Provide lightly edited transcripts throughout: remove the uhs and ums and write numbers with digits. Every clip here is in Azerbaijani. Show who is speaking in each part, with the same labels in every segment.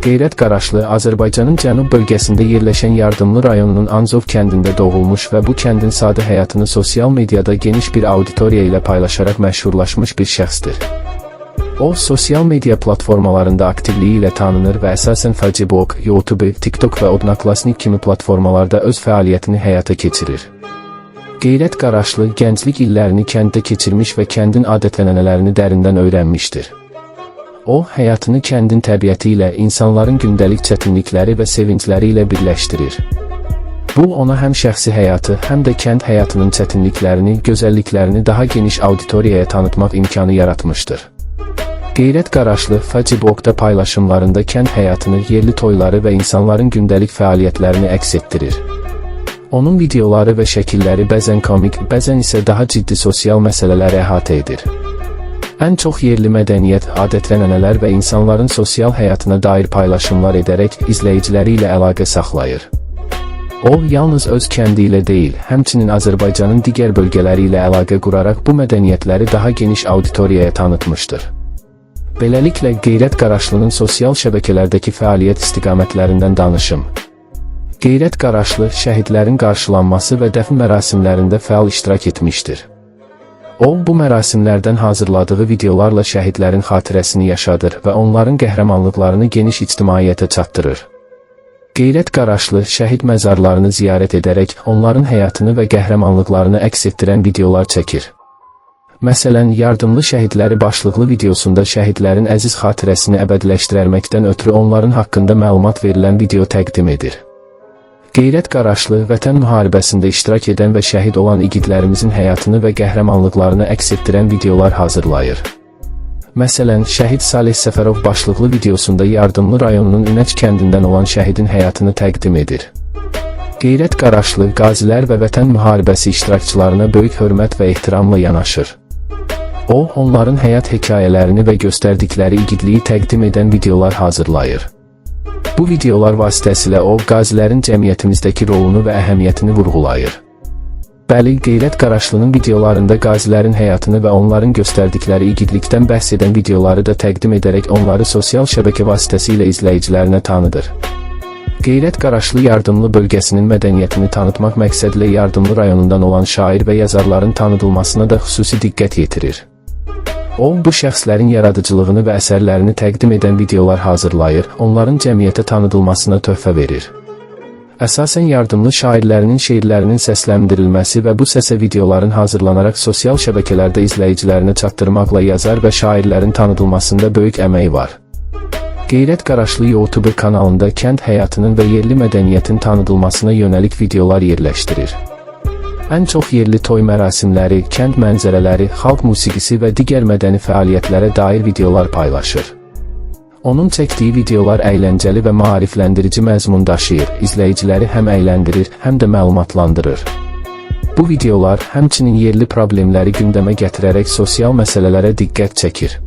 Speaker 1: Qeyrət Qaraşlı Azərbaycanın cənub bölgəsində yerləşən Yardımlı rayonunun Anzov kəndində doğulmuş və bu kəndin sadə həyatını sosial mediada geniş bir auditoriya ilə paylaşaraq məşhurlaşmış bir şəxsdir. O, sosial media platformalarında aktivliyi ilə tanınır və əsasən Facebook, YouTube, TikTok və Odnoklassnik kimi platformalarda öz fəaliyyətini həyata keçirir. Qeyrət Qaraşlı gənclik illərini kənddə keçirmiş və kəndin adət-ənənələrini dərindən öyrənmişdir. O, həyatını kəndin təbiəti ilə, insanların gündəlik çətinlikləri və sevincləri ilə birləşdirir. Bu, ona həm şəxsi həyatı, həm də kənd həyatının çətinliklərini, gözəlliklərini daha geniş auditoriyaya tanıtmaq imkanı yaratmışdır. Qeyrət Qaraşlı Facebook'da paylaşımlarında kənd həyatını, yerli toyları və insanların gündəlik fəaliyyətlərini əks etdirir. Onun videoları və şəkilləri bəzən komik, bəzən isə daha ciddi sosial məsələləri əhatə edir. Ən çox yerli mədəniyyət, adət-ənənələr və insanların sosial həyatına dair paylaşımlar edərək izləyiciləri ilə əlaqə saxlayır. O, yalnız öz kəndi ilə deyil, həmçinin Azərbaycanın digər bölgələri ilə əlaqə quraraq bu mədəniyyətləri daha geniş auditoriyaya tanıtmışdır. Beləliklə, Qeyrət Qaraşlının sosial şəbəkələrdəki fəaliyyət istiqamətlərindən danışım. Qeyrət Qaraşlı şəhidlərin qarşılanması və dəfn mərasimlərində fəal iştirak etmişdir. O, bu mərasimlərdən hazırladığı videolarla şəhidlərin xatirəsini yaşadır və onların qəhrəmanlıqlarını geniş ictimaiyyətə çatdırır. Qeyrət Qaraşlı şəhid məzarlarını ziyarət edərək onların həyatını və qəhrəmanlıqlarını əks etdirən videolar çəkir. Məsələn, Yardımlı şəhidləri başlıqlı videosunda şəhidlərin əziz xatirəsini əbədiləşdirməkdən ötürü onların haqqında məlumat verilən video təqdim edir. Qeyrət Qaraşlı Vətən müharibəsində iştirak edən və şəhid olan igidlərimizin həyatını və qəhrəmanlıqlarını əks etdirən videolar hazırlayır. Məsələn, şəhid Salih Səfərov başlıqlı videosunda Yardımlı rayonunun Ünəc kəndindən olan şəhidin həyatını təqdim edir. Qeyrət Qaraşlı qazilər və Vətən müharibəsi iştirakçılarına böyük hörmət və ehtiramla yanaşır. O, onların həyat hekayələrini və göstərdikləri igidliyi təqdim edən videolar hazırlayır. Bu videolar vasitəsilə o, qazilərin cəmiyyətimizdəki rolunu və əhəmiyyətini vurğulayır. Bəli, Qeyrət Qaraşlının videolarında qazilərin həyatını və onların göstərdikləri igidlikdən bəhs edən videoları da təqdim edərək onları sosial şəbəkə vasitəsilə izləyicilərinə tanıdır. Qeyrət Qaraşlı Yardımlı bölgəsinin mədəniyyətini tanıtmaq məqsədilə Yardımlı rayonundan olan şair və yazarların tanıdılmasına da xüsusi diqqət yetirir. O, bu şəxslərin yaradıcılığını və əsərlərini təqdim edən videolar hazırlayır, onların cəmiyyətə tanıdılmasına töhfə verir. Əsasən Yardımlı şairlərinin şeirlərinin səsləndirilməsi və bu səsə videoların hazırlanaraq sosial şəbəkələrdə izləyicilərinə çatdırmaqla yazar və şairlərin tanıdılmasında böyük əməyi var. Qeyrət Qaraşlı YouTube kanalında kənd həyatının və yerli mədəniyyətin tanıdılmasına yönəlik videolar yerləşdirir. Ən çox yerli toy mərasimləri, kənd mənzərələri, xalq musiqisi və digər mədəni fəaliyyətlərə dair videolar paylaşır. Onun çəkdiyi videolar əyləncəli və maarifləndirici məzmun daşıyır, izləyiciləri həm əyləndirir, həm də məlumatlandırır. Bu videolar həmçinin yerli problemləri gündəmə gətirərək sosial məsələlərə diqqət çəkir.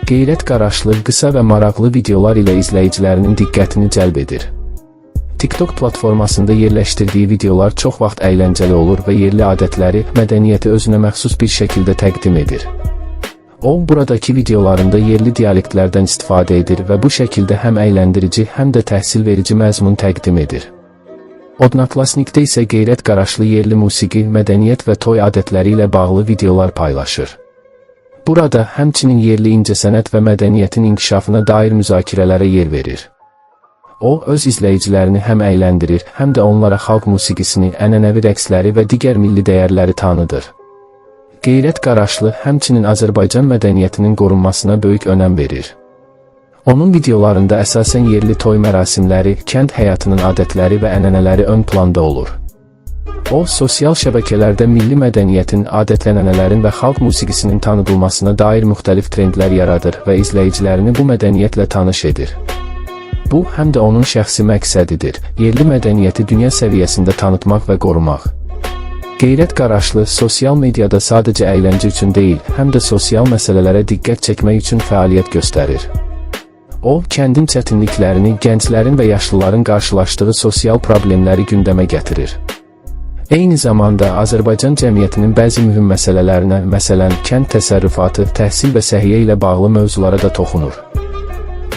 Speaker 1: Qeyrət Qaraşlı qısa və maraqlı videolar ilə izləyicilərinin diqqətini cəlb edir. TikTok platformasında yerləşdirdiyi videolar çox vaxt əyləncəli olur və yerli adətləri, mədəniyyəti özünə məxsus bir şəkildə təqdim edir. O, buradakı videolarında yerli dialektlərdən istifadə edir və bu şəkildə həm əyləndirici, həm də təhsil verici məzmun təqdim edir. Odnoklassnikdə isə Qeyrət Qaraşlı yerli musiqi, mədəniyyət və toy adətləri ilə bağlı videolar paylaşır. Burada həmçinin yerli incəsənət və mədəniyyətin inkişafına dair müzakirələrə yer verir. O, öz izləyicilərini həm əyləndirir, həm də onlara xalq musiqisini, ənənəvi rəqsləri və digər milli dəyərləri tanıdır. Qeyrət Qaraşlı həmçinin Azərbaycan mədəniyyətinin qorunmasına böyük önəm verir. Onun videolarında əsasən yerli toy mərasimləri, kənd həyatının adətləri və ənənələri ön planda olur. O, sosial şəbəkələrdə milli mədəniyyətin, adət-ənənələrin və xalq musiqisinin tanıdılmasına dair müxtəlif trendlər yaradır və izləyicilərini bu mədəniyyətlə tanış edir. Bu, həm də onun şəxsi məqsədidir, yerli mədəniyyəti dünya səviyyəsində tanıtmaq və qorumaq. Qeyrət Qaraşlı sosial mediada sadəcə əyləncə üçün deyil, həm də sosial məsələlərə diqqət çəkmək üçün fəaliyyət göstərir. O, kəndin çətinliklərini, gənclərin və yaşlıların qarşılaşdığı sosial problemləri gündəmə gətirir. Eyni zamanda Azərbaycan cəmiyyətinin bəzi mühüm məsələlərinə, məsələn, kənd təsərrüfatı, təhsil və səhiyyə ilə bağlı mövzulara da toxunur.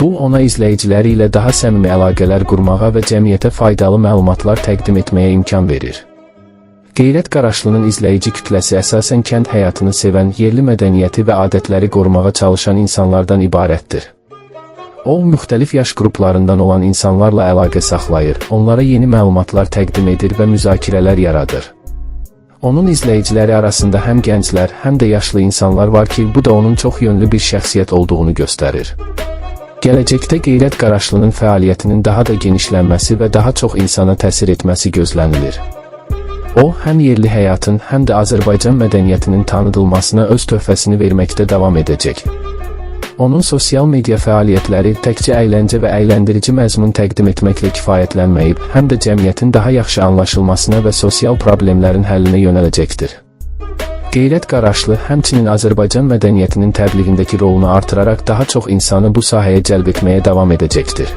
Speaker 1: Bu, ona izləyiciləri ilə daha səmimi əlaqələr qurmağa və cəmiyyətə faydalı məlumatlar təqdim etməyə imkan verir. Qeyrət Qaraşlının izləyici kütləsi əsasən kənd həyatını sevən, yerli mədəniyyəti və adətləri qorumağa çalışan insanlardan ibarətdir. O, müxtəlif yaş qruplarından olan insanlarla əlaqə saxlayır, onlara yeni məlumatlar təqdim edir və müzakirələr yaradır. Onun izləyiciləri arasında həm gənclər, həm də yaşlı insanlar var ki, bu da onun çox yönlü bir şəxsiyyət olduğunu göstərir. Gələcəkdə Qeyrət Qaraşlının fəaliyyətinin daha da genişlənməsi və daha çox insana təsir etməsi gözlənilir. O, həm yerli həyatın, həm də Azərbaycan mədəniyyətinin tanıdılmasına öz töhfəsini verməkdə davam edəcək. Onun sosial media fəaliyyətləri təkcə əyləncə və əyləndirici məzmun təqdim etməklə kifayətlənməyib, həm də cəmiyyətin daha yaxşı anlaşılmasına və sosial problemlərin həllinə yönələcəkdir. Qeyrət Qaraşlı həmçinin Azərbaycan mədəniyyətinin təbliğindəki rolunu artıraraq daha çox insanı bu sahəyə cəlb etməyə davam edəcəkdir.